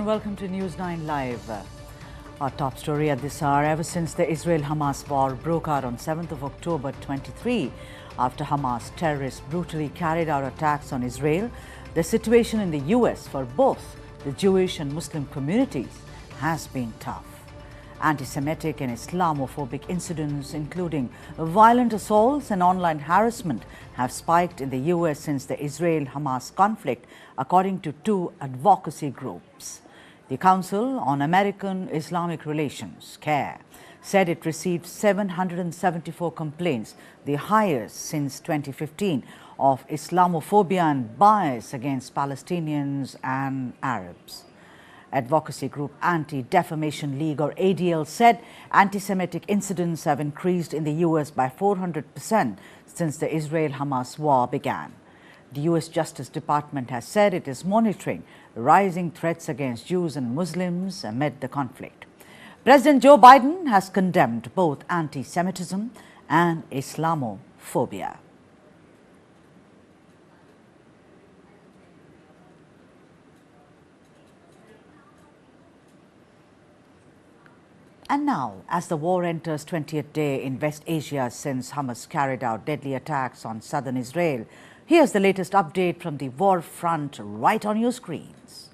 and welcome to News9 Live. Our top story at this hour: ever since the Israel-Hamas war broke out on 7th of October 23, after Hamas terrorists brutally carried out attacks on Israel, the situation in the US for both the Jewish and Muslim communities has been tough. Anti-Semitic and Islamophobic incidents, including violent assaults and online harassment, have spiked in the US since the Israel-Hamas conflict, according to two advocacy groups. The Council on American Islamic Relations, CARE, said it received 774 complaints, the highest since 2015, of Islamophobia and bias against Palestinians and Arabs. Advocacy group Anti-Defamation League, or ADL, said anti-Semitic incidents have increased in the US by 400% since the Israel-Hamas war began. The US Justice Department has said it is monitoring rising threats against Jews and Muslims amid the conflict. President Joe Biden has condemned both anti-Semitism and Islamophobia. And now, as the war enters 20th day in West Asia since Hamas carried out deadly attacks on southern Israel, here's the latest update from the war front right on your screens.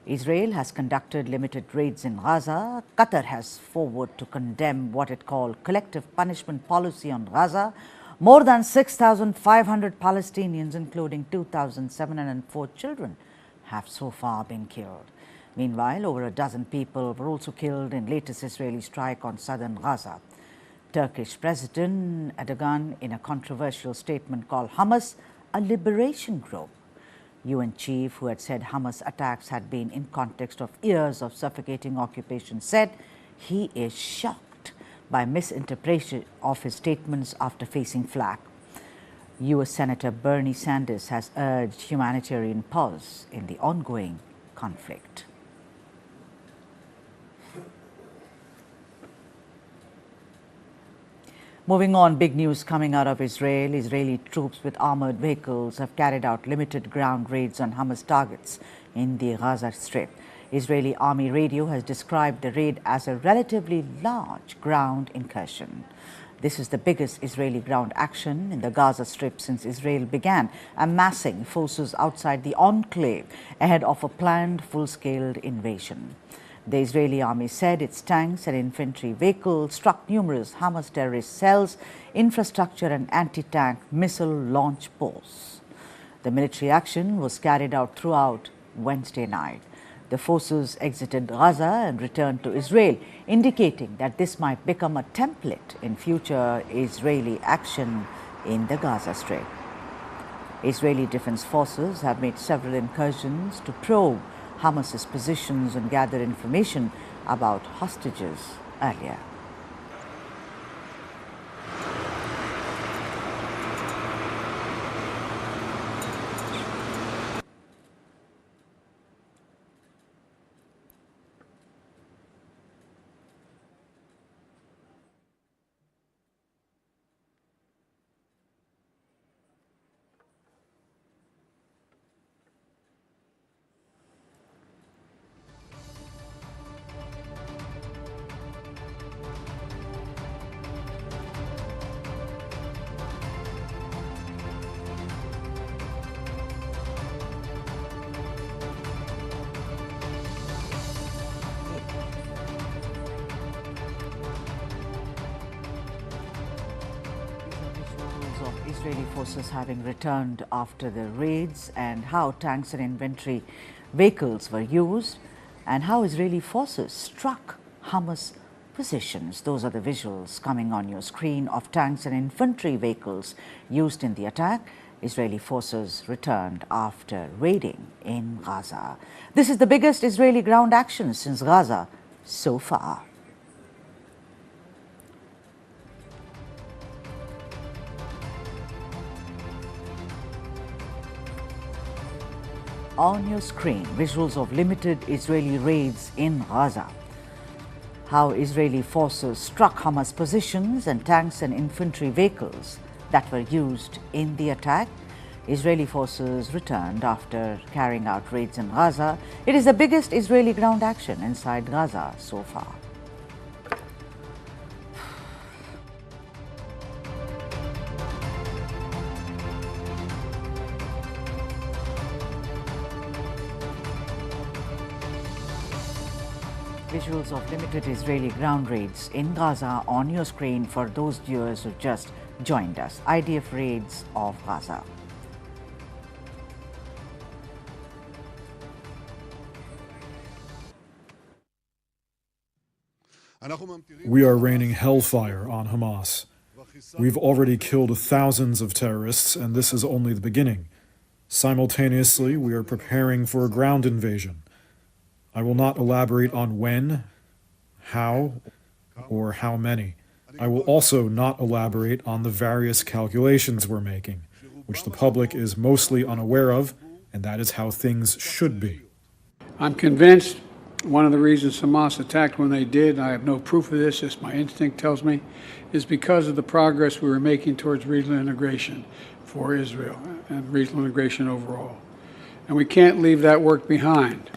Israel has conducted limited raids in Gaza. Qatar has forward to condemn what it called collective punishment policy on Gaza. More than 6,500 Palestinians, including 2,704 children, have so far been killed. Meanwhile, over a dozen people were also killed in latest Israeli strike on southern Gaza. Turkish President Erdogan, in a controversial statement, called Hamas a liberation group. UN chief, who had said Hamas attacks had been in context of years of suffocating occupation, said he is shocked by misinterpretation of his statements after facing flak. US Senator Bernie Sanders has urged humanitarian pause in the ongoing conflict. Moving on, big news coming out of Israel. Israeli troops with armored vehicles have carried out limited ground raids on Hamas targets in the Gaza Strip. Israeli Army radio has described the raid as a relatively large ground incursion. This is the biggest Israeli ground action in the Gaza Strip since Israel began amassing forces outside the enclave ahead of a planned full-scale invasion. The Israeli army said its tanks and infantry vehicles struck numerous Hamas terrorist cells, infrastructure and anti-tank missile launch posts. The military action was carried out throughout Wednesday night. The forces exited Gaza and returned to Israel, indicating that this might become a template in future Israeli action in the Gaza Strip. Israeli defense forces have made several incursions to probe Hamas's positions and gather information about hostages earlier. Of Israeli forces having returned after the raids, and how tanks and infantry vehicles were used, and how Israeli forces struck Hamas positions. Those are the visuals coming on your screen of tanks and infantry vehicles used in the attack. Israeli forces returned after raiding in Gaza. This is the biggest Israeli ground action since Gaza so far. On your screen, visuals of limited Israeli raids in Gaza. How Israeli forces struck Hamas positions and tanks and infantry vehicles that were used in the attack. Israeli forces returned after carrying out raids in Gaza. It is the biggest Israeli ground action inside Gaza so far. Visuals of limited Israeli ground raids in Gaza on your screen for those viewers who just joined us. IDF raids of Gaza. We are raining hellfire on Hamas. We've already killed thousands of terrorists, and this is only the beginning. Simultaneously, we are preparing for a ground invasion. I will not elaborate on when, how, or how many. I will also not elaborate on the various calculations we're making, which the public is mostly unaware of, and that is how things should be. I'm convinced one of the reasons Hamas attacked when they did, and I have no proof of this, just my instinct tells me, is because of the progress we were making towards regional integration for Israel and regional integration overall. And we can't leave that work behind.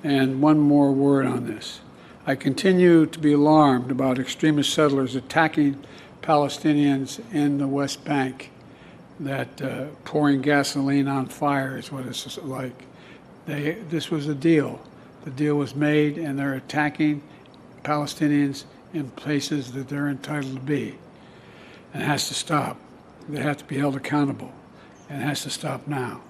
And one more word on this. I continue to be alarmed about extremist settlers attacking Palestinians in the West Bank, that pouring gasoline on fire is what it's like. This was a deal. The deal was made, and they're attacking Palestinians in places that they're entitled to be. And it has to stop. They have to be held accountable, and it has to stop now.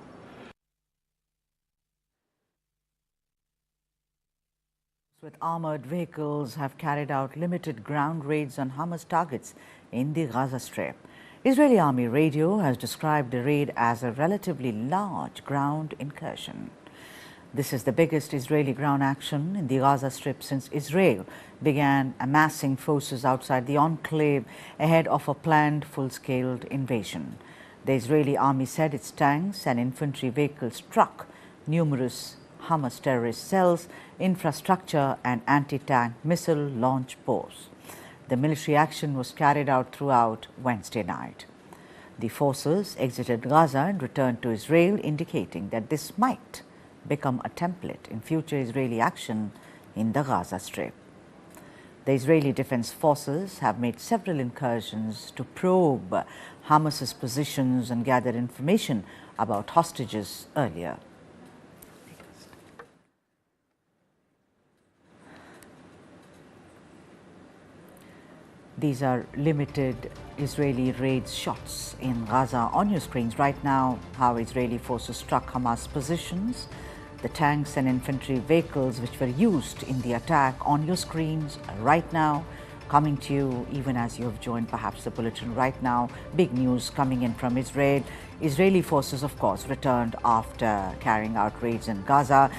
With armored vehicles have carried out limited ground raids on Hamas targets in the Gaza Strip. Israeli Army radio has described the raid as a relatively large ground incursion. This is the biggest Israeli ground action in the Gaza Strip since Israel began amassing forces outside the enclave ahead of a planned full-scale invasion. The Israeli army said its tanks and infantry vehicles struck numerous Hamas terrorist cells, infrastructure and anti-tank missile launch posts. The military action was carried out throughout Wednesday night. The forces exited Gaza and returned to Israel, indicating that this might become a template in future Israeli action in the Gaza Strip. The Israeli Defense Forces have made several incursions to probe Hamas's positions and gather information about hostages earlier. These are limited Israeli raid shots in Gaza on your screens right now, how Israeli forces struck Hamas positions, the tanks and infantry vehicles which were used in the attack on your screens right now, coming to you even as you have joined perhaps the bulletin right now. Big news coming in from Israel. Israeli forces, of course, returned after carrying out raids in Gaza.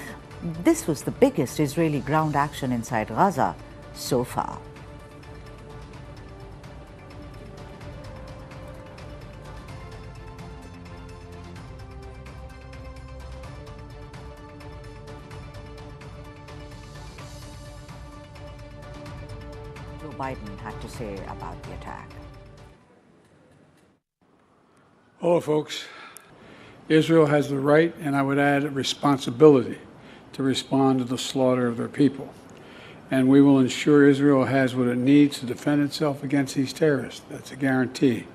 This was the biggest Israeli ground action inside Gaza so far. Joe Biden had to say about the attack. Hello, folks. Israel has the right, and I would add a responsibility, to respond to the slaughter of their people. And we will ensure Israel has what it needs to defend itself against these terrorists. That's a guarantee.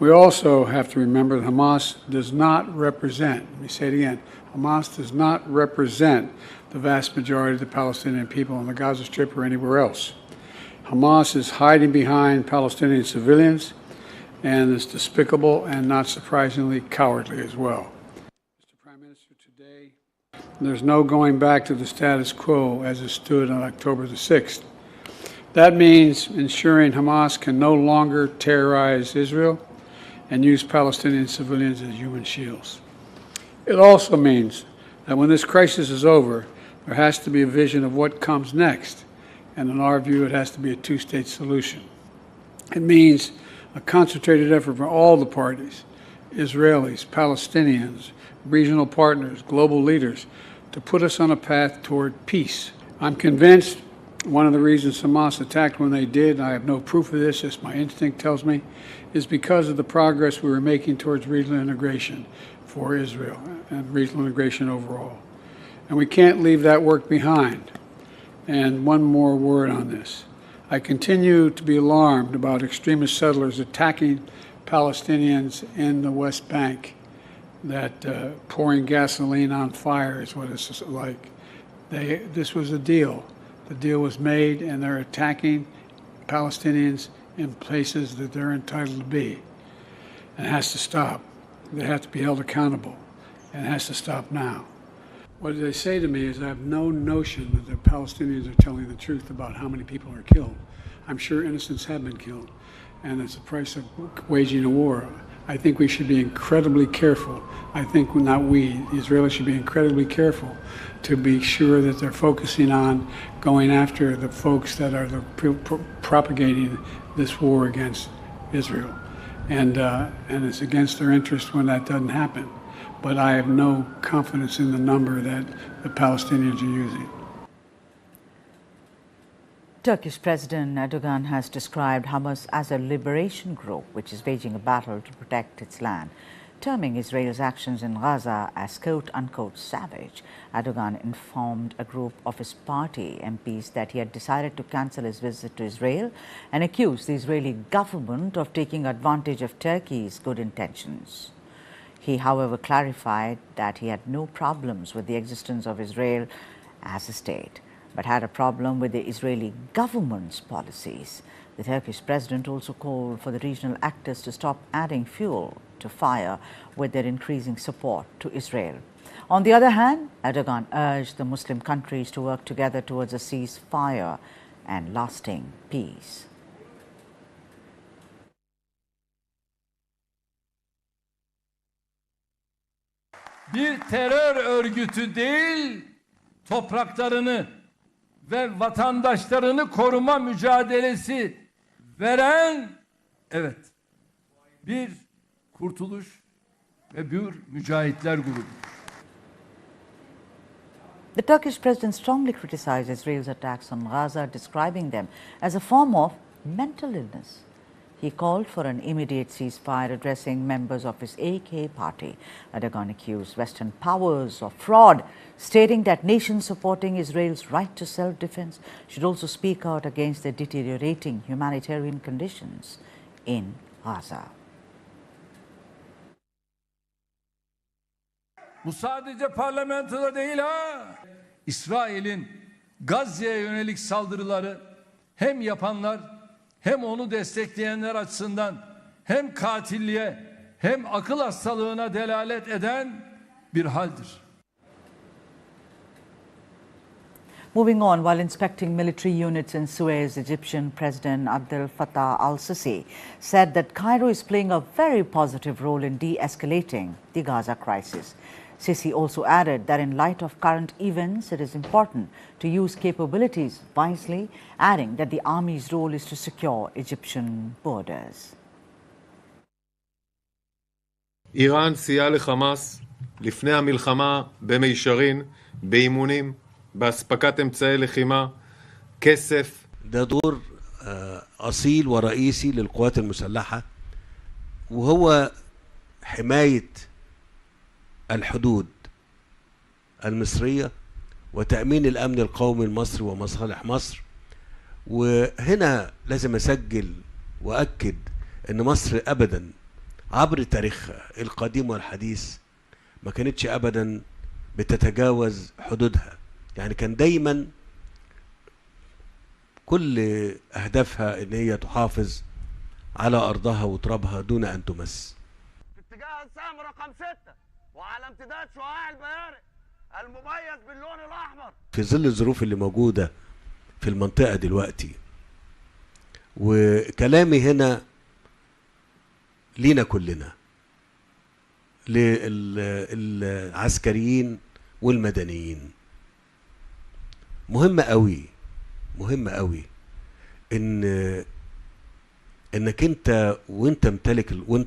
We also have to remember that Hamas does not represent, let me say it again, Hamas does not represent the vast majority of the Palestinian people on the Gaza Strip or anywhere else. Hamas is hiding behind Palestinian civilians, and is despicable and, not surprisingly, cowardly as well. Mr. Prime Minister, today there's no going back to the status quo as it stood on October the 6th. That means ensuring Hamas can no longer terrorize Israel and use Palestinian civilians as human shields. It also means that when this crisis is over, there has to be a vision of what comes next. And in our view, it has to be a two-state solution. It means a concentrated effort from all the parties, Israelis, Palestinians, regional partners, global leaders, to put us on a path toward peace. I'm convinced One of the reasons Hamas attacked when they did, I have no proof of this, just my instinct tells me, is because of the progress we were making towards regional integration for Israel and regional integration overall. And we can't leave that work behind. And one more word on this. I continue to be alarmed about extremist settlers attacking Palestinians in the West Bank, that pouring gasoline on fire is what it's like. This was a deal. The deal was made, and they're attacking Palestinians in places that they're entitled to be. And it has to stop. They have to be held accountable, and it has to stop now. What they say to me is I have no notion that the Palestinians are telling the truth about how many people are killed. I'm sure innocents have been killed, and it's the price of waging a war. I think we should be incredibly careful. I think not we, the Israelis should be incredibly careful to be sure that they're focusing on going after the folks that are propagating this war against Israel. And it's against their interest when that doesn't happen. But I have no confidence in the number that the Palestinians are using. Turkish President Erdogan has described Hamas as a liberation group which is waging a battle to protect its land, terming Israel's actions in Gaza as quote-unquote savage. Erdogan informed a group of his party MPs that he had decided to cancel his visit to Israel and accused the Israeli government of taking advantage of Turkey's good intentions. He, however, clarified that he had no problems with the existence of Israel as a state, but had a problem with the Israeli government's policies. The Turkish president also called for the regional actors to stop adding fuel to fire with their increasing support to Israel. On the other hand, Erdogan urged the Muslim countries to work together towards a ceasefire and lasting peace. Bir terör örgütü değil, topraklarını ve vatandaşlarını koruma mücadelesi veren, evet, bir kurtuluş ve bir mücahitler grubu. The Turkish president strongly criticized Israel's attacks on Gaza, describing them as a form of mental illness. He called for an immediate ceasefire, addressing members of his AK party. Erdogan accused Western powers of fraud, stating that nations supporting Israel's right to self-defense should also speak out against the deteriorating humanitarian conditions in Gaza. Bu sadece parlamentoda değil ha. İsrail'in Gazze'ye yönelik saldırıları hem yapanlar hem onu destekleyenler açısından hem katilliğe hem akıl hastalığına delalet eden bir haldir. Moving on, while inspecting military units in Suez, Egyptian President Abdel Fattah al-Sisi said that Cairo is playing a very positive role in de-escalating the Gaza crisis. Sisi also added that in light of current events, it is important to use capabilities wisely, adding that the army's role is to secure Egyptian borders. איראן סייעה לחמאס לפני המלחמה במישרין, באימונים, באספקת אמצעי לחימה, كسف. ده دور أصيل ورئيسي للقوات المسلحة، وهو حماية الحدود المصرية وتأمين الأمن القومي المصري ومصالح مصر. وهنا لازم أسجل وأكد أن مصر أبدا عبر تاريخها القديم والحديث ما كانتش أبدا بتتجاوز حدودها، يعني كان دايما كل أهدافها أن هي تحافظ على أرضها وترابها دون أن تمس. في اتجاه السهم رقم 6 وعلى امتداد شعاع البيارق المميز باللون الأحمر في ظل الظروف اللي موجودة في المنطقة دلوقتي. وكلامي هنا لينا كلنا، للعسكريين والمدنيين. مهم قوي انك انت وانت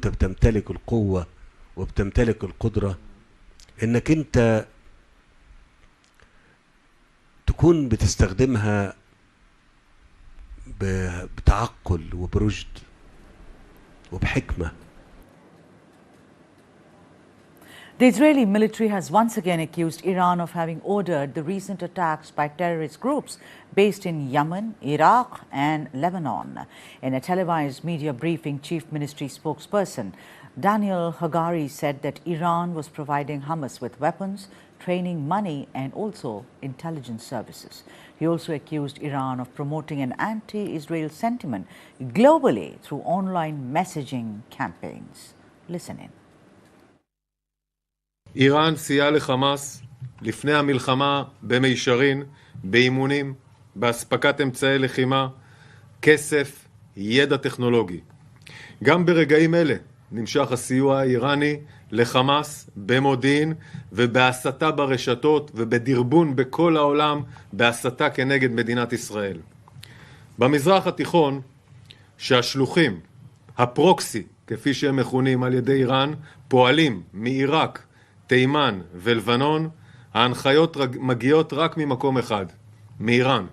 بتمتلك القوة وبتمتلك القدرة، انك انت تكون بتستخدمها بتعقل وبرشد وبحكمة. The Israeli military has once again accused Iran of having ordered the recent attacks by terrorist groups based in Yemen, Iraq and Lebanon. In a televised media briefing, Chief Ministry spokesperson Daniel Hagari said that Iran was providing Hamas with weapons, training, money and also intelligence services. He also accused Iran of promoting an anti-Israel sentiment globally through online messaging campaigns. Listen in. איראן סייעה לחמאס לפני המלחמה במישרין, באימונים, בהספקת אמצעי לחימה, כסף, ידע טכנולוגי. גם ברגעים אלה נמשך הסיוע האיראני לחמאס במודיעין ובהסתה ברשתות ובדרבון בכל העולם בהסתה כנגד מדינת ישראל. במזרח התיכון שהשלוחים, הפרוקסי, כפי שהם מכונים על ידי איראן, פועלים מעיראק, תימן ולבנון, ההנחיות מגיעות רק ממקום אחד, מאיראן.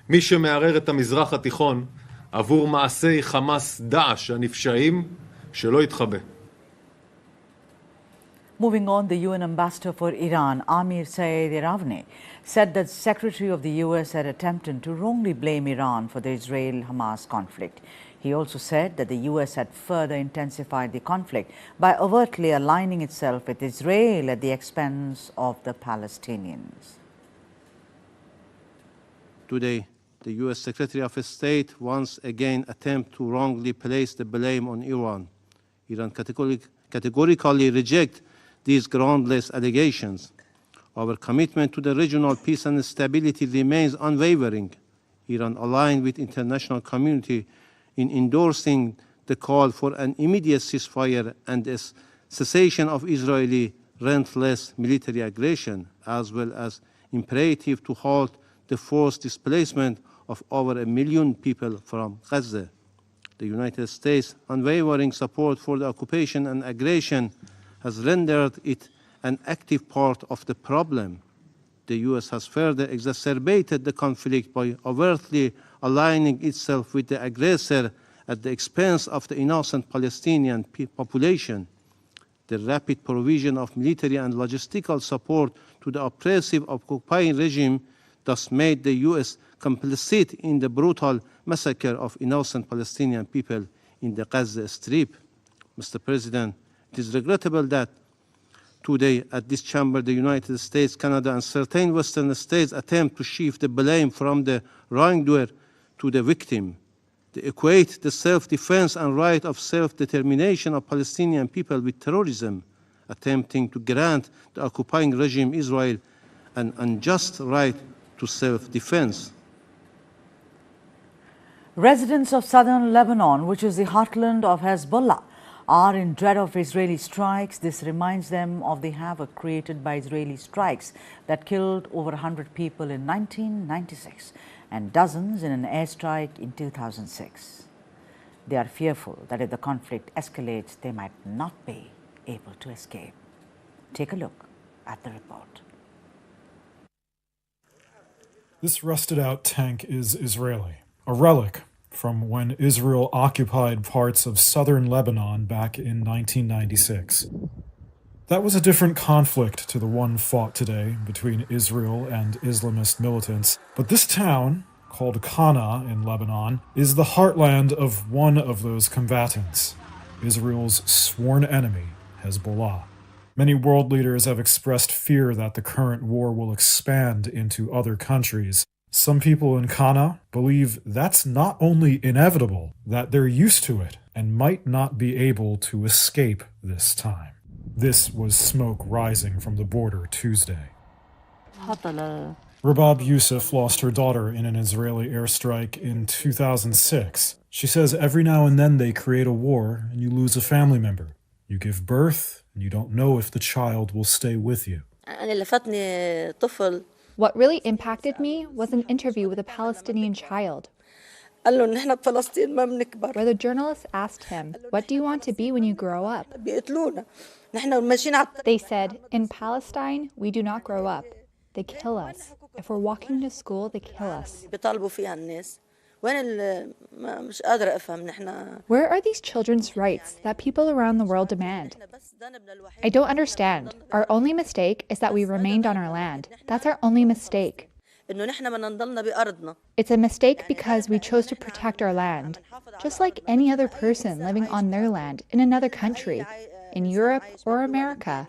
מי שמערער את המזרח התיכון עבור מעשי חמאס דאעש הנפשעים, שלא יתחבא. Moving on, the UN ambassador for Iran, Amir Saeed Iravni, said that the Secretary of the US had attempted to wrongly blame Iran for the Israel-Hamas conflict. He also said that the US had further intensified the conflict by overtly aligning itself with Israel at the expense of the Palestinians. Today, the US Secretary of State once again attempted to wrongly place the blame on Iran. Iran categorically rejects these groundless allegations. Our commitment to the regional peace and stability remains unwavering. Iran aligned with the international community in endorsing the call for an immediate ceasefire and a cessation of Israeli relentless military aggression, as well as imperative to halt the forced displacement of over 1 million people from Gaza. The United States' unwavering support for the occupation and aggression has rendered it an active part of the problem. The US has further exacerbated the conflict by overtly aligning itself with the aggressor at the expense of the innocent Palestinian population. The rapid provision of military and logistical support to the oppressive occupying regime thus made the US complicit in the brutal massacre of innocent Palestinian people in the Gaza Strip. Mr. President, it is regrettable that today at this chamber the United States, Canada and certain Western states attempt to shift the blame from the wrongdoer to the victim. They equate the self-defense and right of self-determination of Palestinian people with terrorism, attempting to grant the occupying regime Israel an unjust right to self-defense. Residents of southern Lebanon, which is the heartland of Hezbollah, are in dread of Israeli strikes. This reminds them of the havoc created by Israeli strikes that killed over 100 people in 1996 and dozens in an airstrike in 2006. They are fearful that if the conflict escalates, they might not be able to escape. Take a look at the report. This rusted-out tank is Israeli, a relic from when Israel occupied parts of southern Lebanon back in 1996. That was a different conflict to the one fought today between Israel and Islamist militants. But this town, called Kana in Lebanon, is the heartland of one of those combatants, Israel's sworn enemy, Hezbollah. Many world leaders have expressed fear that the current war will expand into other countries. Some people in Kana believe that's not only inevitable, that they're used to it and might not be able to escape this time. This was smoke rising from the border Tuesday. Rabab Youssef lost her daughter in an Israeli airstrike in 2006. She says every now and then they create a war and you lose a family member. You give birth and you don't know if the child will stay with you. What really impacted me was an interview with a Palestinian child, where the journalist asked him, "What do you want to be when you grow up?" They said, "In Palestine, we do not grow up. They kill us. If we're walking to school, they kill us." Where are these children's rights that people around the world demand? I don't understand. Our only mistake is that we remained on our land. That's our only mistake. It's a mistake because we chose to protect our land, just like any other person living on their land in another country, in Europe or America.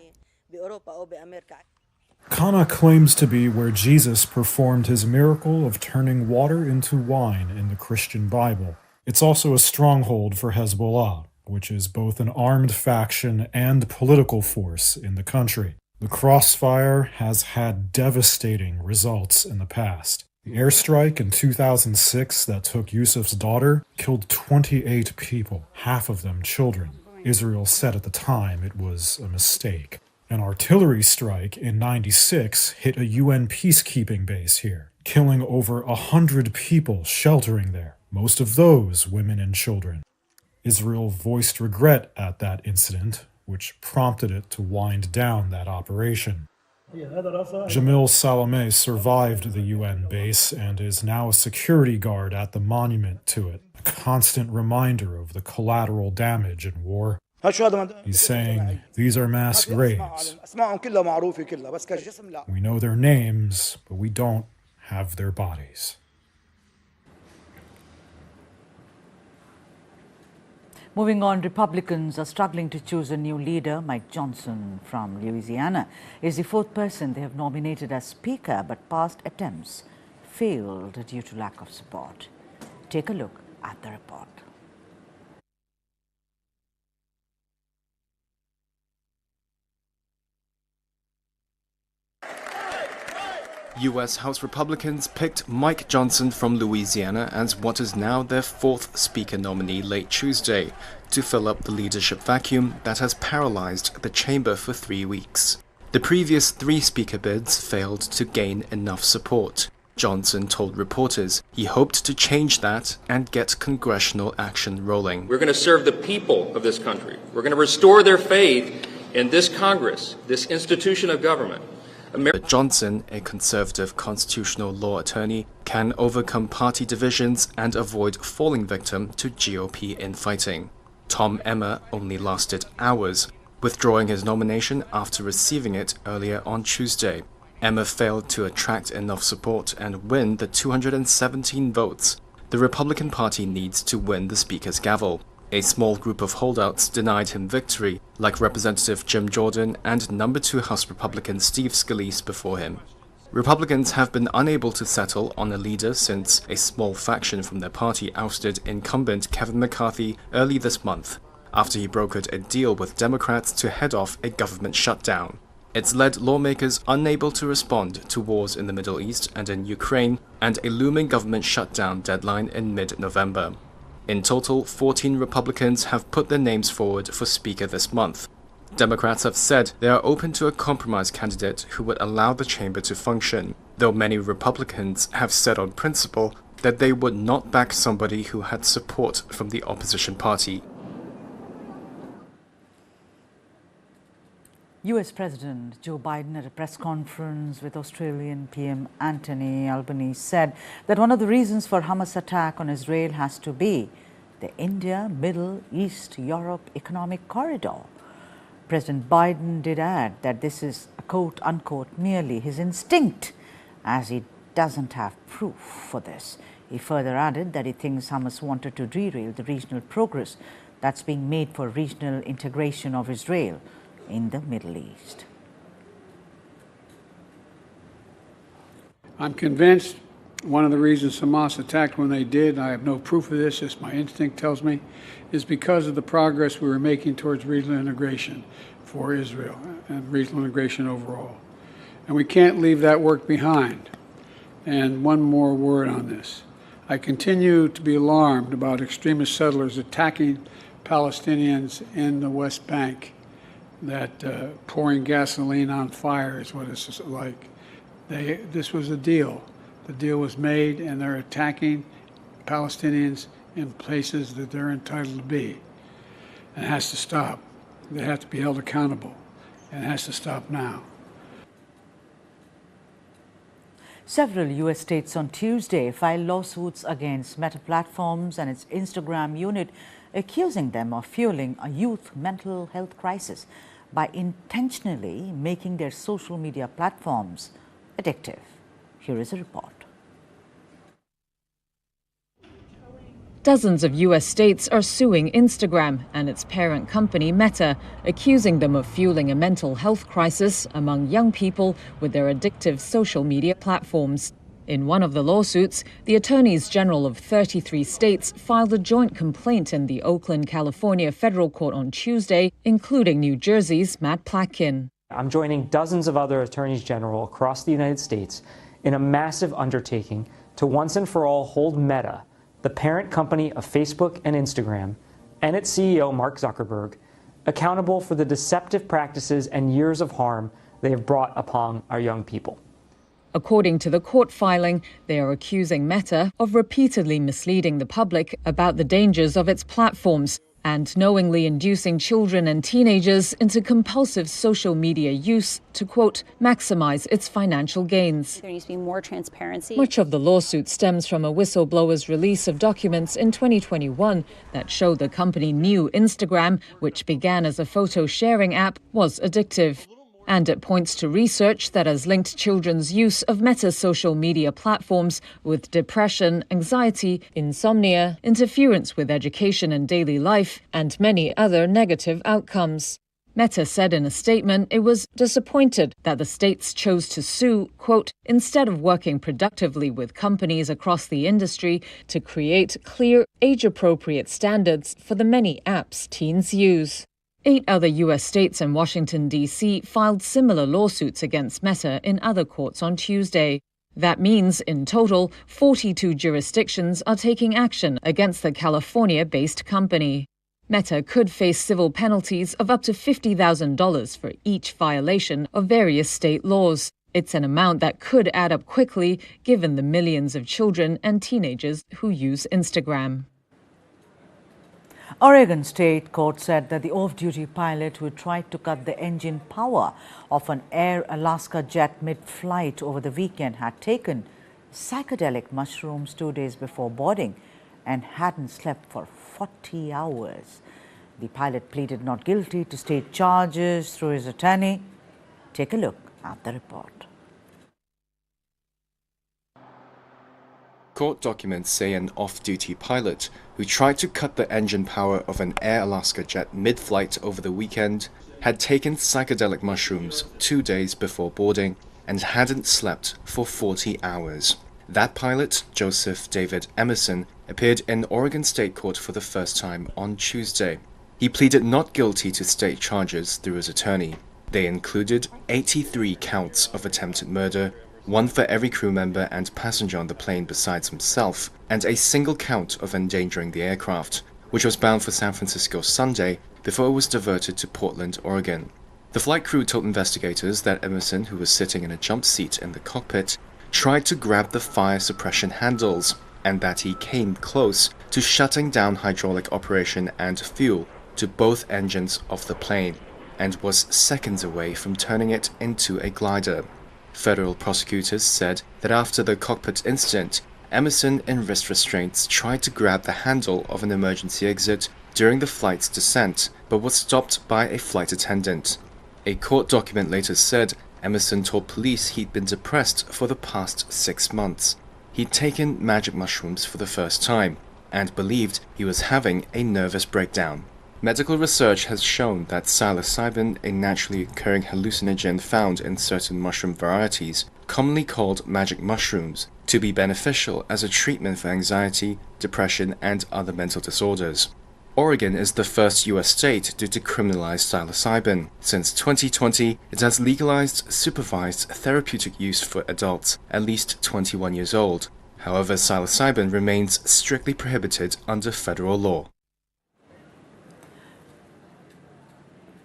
Cana claims to be where Jesus performed his miracle of turning water into wine in the Christian Bible. It's also a stronghold for Hezbollah, which is both an armed faction and political force in the country. The crossfire has had devastating results in the past. The airstrike in 2006 that took Yusuf's daughter killed 28 people, half of them children. Israel said at the time it was a mistake. An artillery strike in '96 hit a UN peacekeeping base here, killing over 100 people sheltering there, most of those women and children. Israel voiced regret at that incident, which prompted it to wind down that operation. Jamil Salameh survived the UN base and is now a security guard at the monument to it, a constant reminder of the collateral damage in war. He's saying, these are mass graves. We know their names, but we don't have their bodies. Moving on, Republicans are struggling to choose a new leader. Mike Johnson from Louisiana is the fourth person they have nominated as Speaker, but past attempts failed due to lack of support. Take a look at the report. U.S. House Republicans picked Mike Johnson from Louisiana as what is now their fourth Speaker nominee late Tuesday to fill up the leadership vacuum that has paralyzed the chamber for 3 weeks. The previous 3 Speaker bids failed to gain enough support. Johnson told reporters he hoped to change that and get congressional action rolling. We're going to serve the people of this country. We're going to restore their faith in this Congress, this institution of government. But Johnson, a conservative constitutional law attorney, can overcome party divisions and avoid falling victim to GOP infighting. Tom Emmer only lasted hours, withdrawing his nomination after receiving it earlier on Tuesday. Emmer failed to attract enough support and win the 217 votes the Republican Party needs to win the Speaker's gavel. A small group of holdouts denied him victory, like Representative Jim Jordan and number 2 House Republican Steve Scalise before him. Republicans have been unable to settle on a leader since a small faction from their party ousted incumbent Kevin McCarthy early this month, after he brokered a deal with Democrats to head off a government shutdown. It's led lawmakers unable to respond to wars in the Middle East and in Ukraine, and a looming government shutdown deadline in mid-November. In total, 14 Republicans have put their names forward for Speaker this month. Democrats have said they are open to a compromise candidate who would allow the chamber to function, though many Republicans have said on principle that they would not back somebody who had support from the opposition party. US President Joe Biden at a press conference with Australian PM Anthony Albanese said that one of the reasons for Hamas attack on Israel has to be the India, Middle East, Europe economic corridor. President Biden did add that this is, quote unquote, merely his instinct, as he doesn't have proof for this. He further added that he thinks Hamas wanted to derail the regional progress that's being made for regional integration of Israel in the Middle East. I'm convinced one of the reasons Hamas attacked when they did, I have no proof of this, just my instinct tells me, is because of the progress we were making towards regional integration for Israel and regional integration overall. And we can't leave that work behind. And one more word on this. I continue to be alarmed about extremist settlers attacking Palestinians in the West Bank. That pouring gasoline on fire is what it's like. This was a deal. The deal was made, and they're attacking Palestinians in places that they're entitled to be. And it has to stop. They have to be held accountable, and it has to stop now. Several U.S. states on Tuesday filed lawsuits against Meta Platforms and its Instagram unit, accusing them of fueling a youth mental health crisis by intentionally making their social media platforms addictive. Here is a report. Dozens of U.S. states are suing Instagram and its parent company Meta, accusing them of fueling a mental health crisis among young people with their addictive social media platforms. In one of the lawsuits, the attorneys general of 33 states filed a joint complaint in the Oakland, California federal court on Tuesday, including New Jersey's Matt Platkin. I'm joining dozens of other attorneys general across the United States in a massive undertaking to once and for all hold Meta, the parent company of Facebook and Instagram, and its CEO, Mark Zuckerberg, accountable for the deceptive practices and years of harm they have brought upon our young people. According to the court filing, they are accusing Meta of repeatedly misleading the public about the dangers of its platforms and knowingly inducing children and teenagers into compulsive social media use to, quote, maximize its financial gains. There needs to be more transparency. Much of the lawsuit stems from a whistleblower's release of documents in 2021 that showed the company knew Instagram, which began as a photo sharing app, was addictive. And it points to research that has linked children's use of Meta social media platforms with depression, anxiety, insomnia, interference with education and daily life, and many other negative outcomes. Meta said in a statement it was disappointed that the states chose to sue, quote, instead of working productively with companies across the industry to create clear, age-appropriate standards for the many apps teens use. 8 other U.S. states and Washington, D.C. filed similar lawsuits against Meta in other courts on Tuesday. That means, in total, 42 jurisdictions are taking action against the California-based company. Meta could face civil penalties of up to $50,000 for each violation of various state laws. It's an amount that could add up quickly, given the millions of children and teenagers who use Instagram. Oregon State Court said that the off-duty pilot who tried to cut the engine power of an Air Alaska jet mid-flight over the weekend had taken psychedelic mushrooms 2 days before boarding and hadn't slept for 40 hours. The pilot pleaded not guilty to state charges through his attorney. Take a look at the report. Court documents say an off-duty pilot who tried to cut the engine power of an Air Alaska jet mid-flight over the weekend had taken psychedelic mushrooms 2 days before boarding and hadn't slept for 40 hours. That pilot, Joseph David Emerson, appeared in Oregon State Court for the first time on Tuesday. He pleaded not guilty to state charges through his attorney. They included 83 counts of attempted murder, 1 for every crew member and passenger on the plane besides himself, and a single count of endangering the aircraft, which was bound for San Francisco Sunday before it was diverted to Portland, Oregon. The flight crew told investigators that Emerson, who was sitting in a jump seat in the cockpit, tried to grab the fire suppression handles, and that he came close to shutting down hydraulic operation and fuel to both engines of the plane, and was seconds away from turning it into a glider. Federal prosecutors said that after the cockpit incident, Emerson, in wrist restraints, tried to grab the handle of an emergency exit during the flight's descent, but was stopped by a flight attendant. A court document later said Emerson told police he'd been depressed for the past 6 months. He'd taken magic mushrooms for the first time and believed he was having a nervous breakdown. Medical research has shown that psilocybin, a naturally occurring hallucinogen found in certain mushroom varieties, commonly called magic mushrooms, to be beneficial as a treatment for anxiety, depression, and other mental disorders. Oregon is the first U.S. state to decriminalize psilocybin. Since 2020, it has legalized supervised therapeutic use for adults at least 21 years old. However, psilocybin remains strictly prohibited under federal law.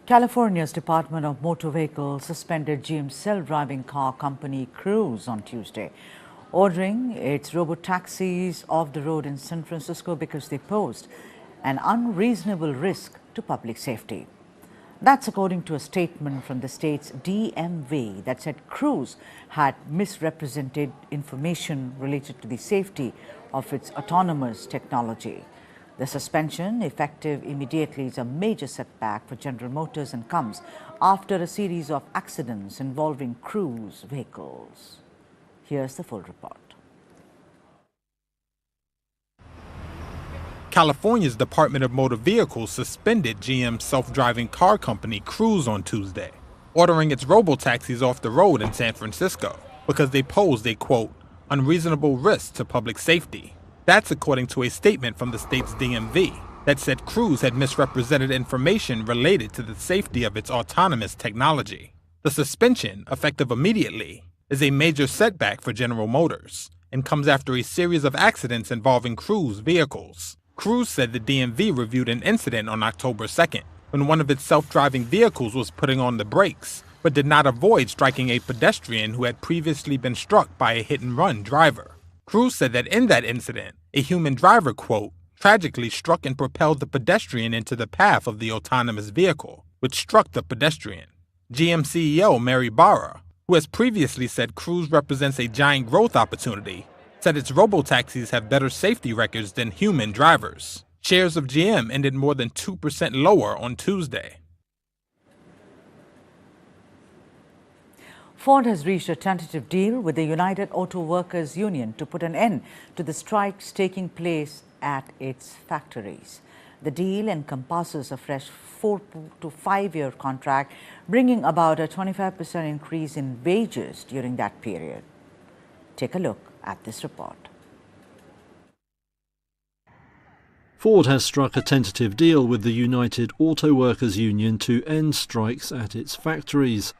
California's Department of Motor Vehicles suspended GM's self-driving car company Cruise on Tuesday, ordering its robotaxis off the road in San Francisco because they posed an unreasonable risk to public safety. That's according to a statement from the state's DMV that said Cruise had misrepresented information related to the safety of its autonomous technology. The suspension, effective immediately, is a major setback for General Motors and comes after a series of accidents involving Cruise vehicles. Here's the full report. California's Department of Motor Vehicles suspended GM's self-driving car company Cruise on Tuesday, ordering its robo-taxis off the road in San Francisco because they posed a, quote, unreasonable risk to public safety. That's according to a statement from the state's DMV that said Cruise had misrepresented information related to the safety of its autonomous technology. The suspension, effective immediately, is a major setback for General Motors and comes after a series of accidents involving Cruise vehicles. Cruise said the DMV reviewed an incident on October 2nd when one of its self-driving vehicles was putting on the brakes, but did not avoid striking a pedestrian who had previously been struck by a hit-and-run driver. Cruise said that in that incident, a human driver, quote, tragically struck and propelled the pedestrian into the path of the autonomous vehicle, which struck the pedestrian. GM CEO Mary Barra, who has previously said Cruise represents a giant growth opportunity, said its robo-taxis have better safety records than human drivers. Shares of GM ended more than 2% lower on Tuesday. Ford has reached a tentative deal with the United Auto Workers Union to put an end to the strikes taking place at its factories. The deal encompasses a fresh 4 to 5 year contract, bringing about a 25% increase in wages during that period. Take a look at this report. Ford has struck a tentative deal with the United Auto Workers Union to end strikes at its factories.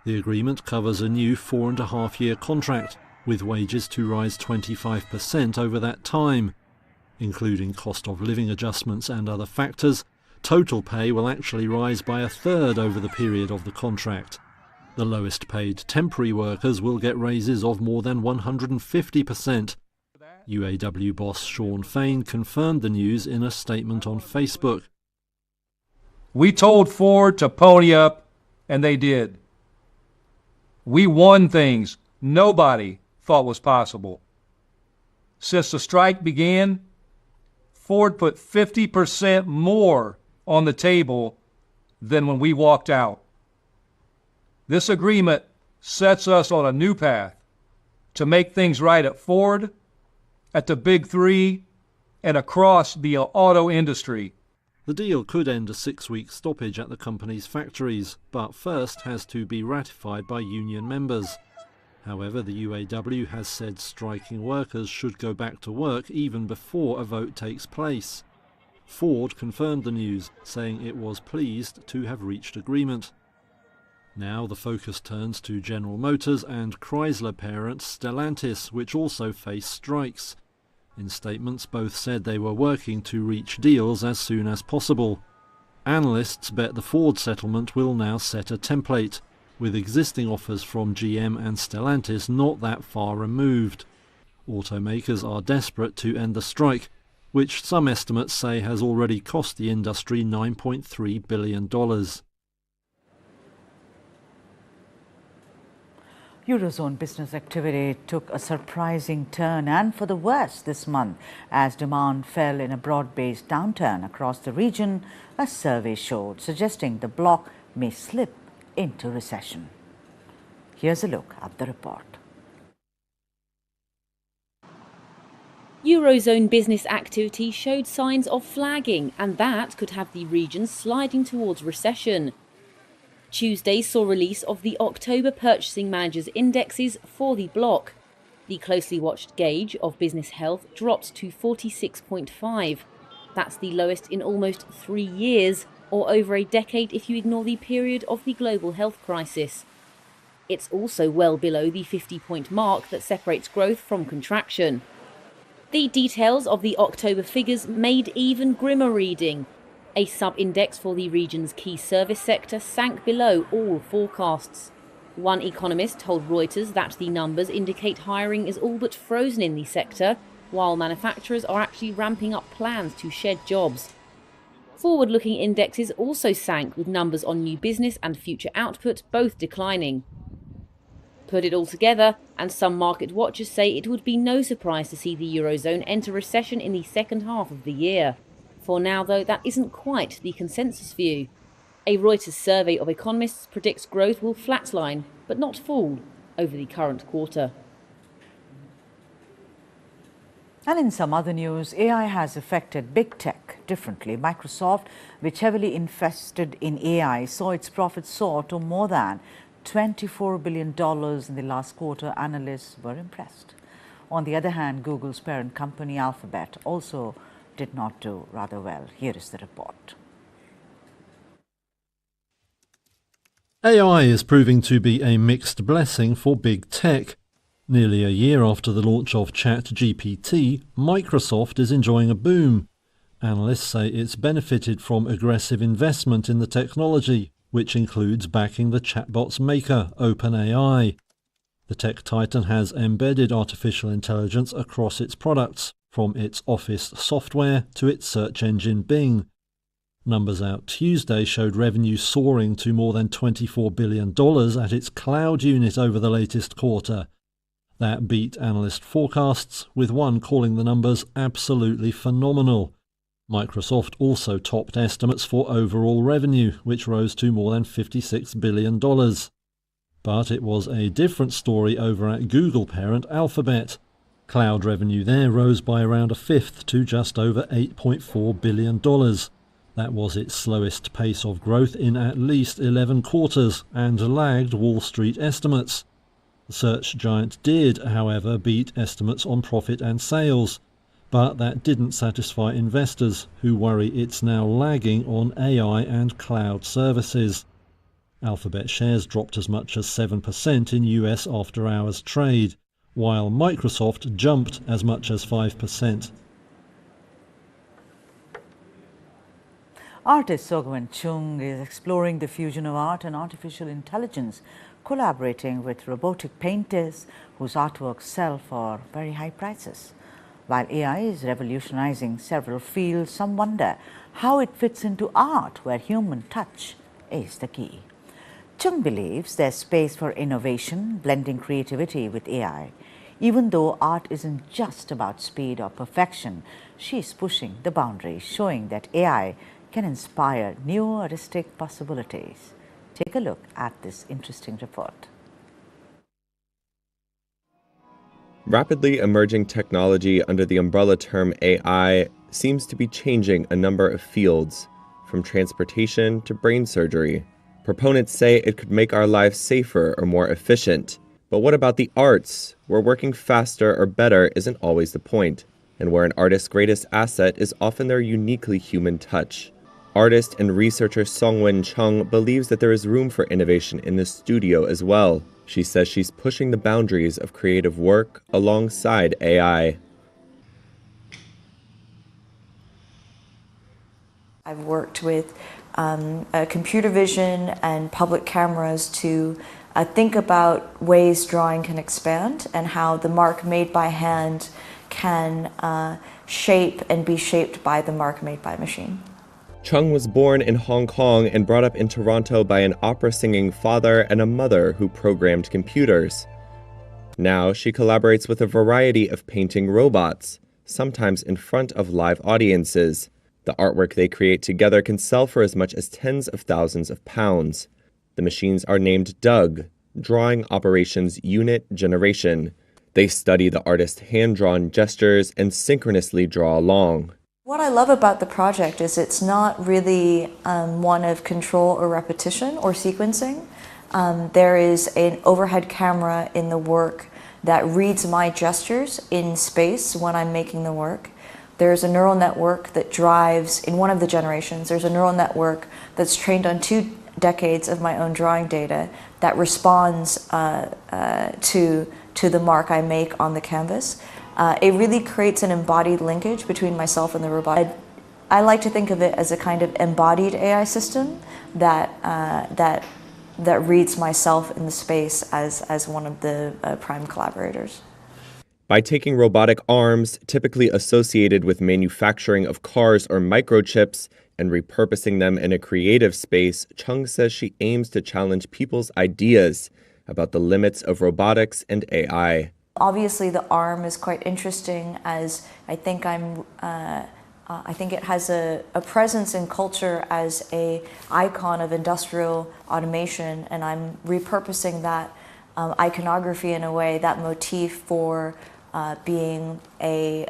The agreement covers a new 4.5-year contract, with wages to rise 25% over that time. Including cost of living adjustments and other factors, total pay will actually rise by a third over the period of the contract. The lowest paid temporary workers will get raises of more than 150%. UAW boss Sean Fain confirmed the news in a statement on Facebook. We told Ford to pony up, and they did. We won things nobody thought was possible. Since the strike began, Ford put 50% more on the table than when we walked out. This agreement sets us on a new path to make things right at Ford, at the Big Three, and across the auto industry. The deal could end a 6-week stoppage at the company's factories, but first has to be ratified by union members. However, the UAW has said striking workers should go back to work even before a vote takes place. Ford confirmed the news, saying it was pleased to have reached agreement. Now the focus turns to General Motors and Chrysler parent Stellantis, which also face strikes. In statements, both said they were working to reach deals as soon as possible. Analysts bet the Ford settlement will now set a template, with existing offers from GM and Stellantis not that far removed. Automakers are desperate to end the strike, which some estimates say has already cost the industry $9.3 billion. Eurozone business activity took a surprising turn, and for the West this month, as demand fell in a broad-based downturn across the region, a survey showed, suggesting the bloc may slip into recession. Here's a look at the report. Eurozone business activity showed signs of flagging, and that could have the region sliding towards recession. Tuesday saw release of the October Purchasing Managers' Indexes for the bloc. The closely watched gauge of business health dropped to 46.5. That's the lowest in almost 3 years, or over a decade if you ignore the period of the global health crisis. It's also well below the 50-point mark that separates growth from contraction. The details of the October figures made even grimmer reading. A sub-index for the region's key service sector sank below all forecasts. One economist told Reuters that the numbers indicate hiring is all but frozen in the sector, while manufacturers are actually ramping up plans to shed jobs. Forward-looking indexes also sank, with numbers on new business and future output both declining. Put it all together, and some market watchers say it would be no surprise to see the Eurozone enter recession in the second half of the year. For now, though, that isn't quite the consensus view. A Reuters survey of economists predicts growth will flatline, but not fall, over the current quarter. And in some other news, AI has affected big tech differently. Microsoft, which heavily invested in AI, saw its profits soar to more than $24 billion in the last quarter. Analysts were impressed. On the other hand, Google's parent company Alphabet also did not do rather well. Here is the report. AI is proving to be a mixed blessing for big tech. Nearly a year after the launch of ChatGPT, Microsoft is enjoying a boom. Analysts say it's benefited from aggressive investment in the technology, which includes backing the chatbot's maker, OpenAI. The tech titan has embedded artificial intelligence across its products, from its Office software to its search engine Bing. Numbers out Tuesday showed revenue soaring to more than $24 billion at its cloud unit over the latest quarter. That beat analyst forecasts, with one calling the numbers absolutely phenomenal. Microsoft also topped estimates for overall revenue, which rose to more than $56 billion. But it was a different story over at Google parent Alphabet. Cloud revenue there rose by around a fifth to just over $8.4 billion. That was its slowest pace of growth in at least 11 quarters and lagged Wall Street estimates. The search giant did, however, beat estimates on profit and sales, but that didn't satisfy investors, who worry it's now lagging on AI and cloud services. Alphabet shares dropped as much as 7% in US after-hours trade, while Microsoft jumped as much as 5%. Artist Sogwen Chung is exploring the fusion of art and artificial intelligence, collaborating with robotic painters whose artworks sell for very high prices. While AI is revolutionizing several fields, some wonder how it fits into art, where human touch is the key. Chung believes there's space for innovation, blending creativity with AI. Even though art isn't just about speed or perfection, she's pushing the boundaries, showing that AI can inspire new artistic possibilities. Take a look at this interesting report. Rapidly emerging technology under the umbrella term AI seems to be changing a number of fields, from transportation to brain surgery. Proponents say it could make our lives safer or more efficient. But what about the arts, where working faster or better isn't always the point, and where an artist's greatest asset is often their uniquely human touch? Artist and researcher Songwen Chung believes that there is room for innovation in the studio as well. She says she's pushing the boundaries of creative work alongside AI. I've worked with computer vision and public cameras to think about ways drawing can expand and how the mark made by hand can shape and be shaped by the mark made by machine. Chung was born in Hong Kong and brought up in Toronto by an opera-singing father and a mother who programmed computers. Now she collaborates with a variety of painting robots, sometimes in front of live audiences. The artwork they create together can sell for as much as tens of thousands of pounds. The machines are named DUG, Drawing Operations Unit Generation. They study the artist's hand-drawn gestures and synchronously draw along. What I love about the project is it's not really one of control or repetition or sequencing. There is an overhead camera in the work that reads my gestures in space when I'm making the work. There's a neural network that drives, in one of the generations, there's a neural network that's trained on 2 decades of my own drawing data that responds to the mark I make on the canvas. It really creates an embodied linkage between myself and the robot. I like to think of it as a kind of embodied AI system that reads myself in the space as one of the prime collaborators. By taking robotic arms, typically associated with manufacturing of cars or microchips, and repurposing them in a creative space, Chung says she aims to challenge people's ideas about the limits of robotics and AI. Obviously, the arm is quite interesting, as I think it has a presence in culture as an icon of industrial automation, and I'm repurposing that iconography in a way, that motif, for being a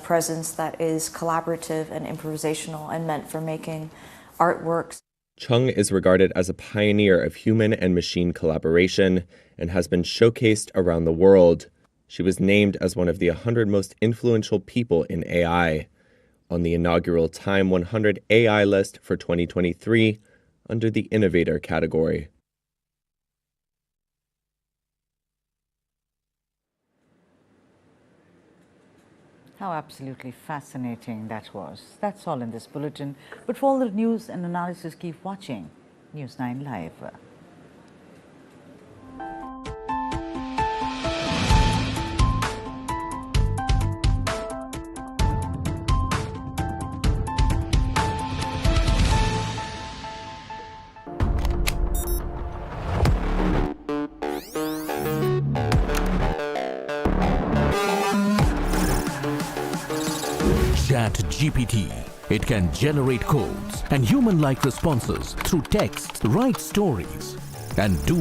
presence that is collaborative and improvisational and meant for making artworks. Chung is regarded as a pioneer of human and machine collaboration and has been showcased around the world. She was named as one of the 100 most influential people in AI on the inaugural Time 100 AI list for 2023 under the Innovator category. How absolutely fascinating that was. That's all in this bulletin. But for all the news and analysis, keep watching News 9 Live. ChatGPT. It can generate codes and human-like responses through text, write stories, and do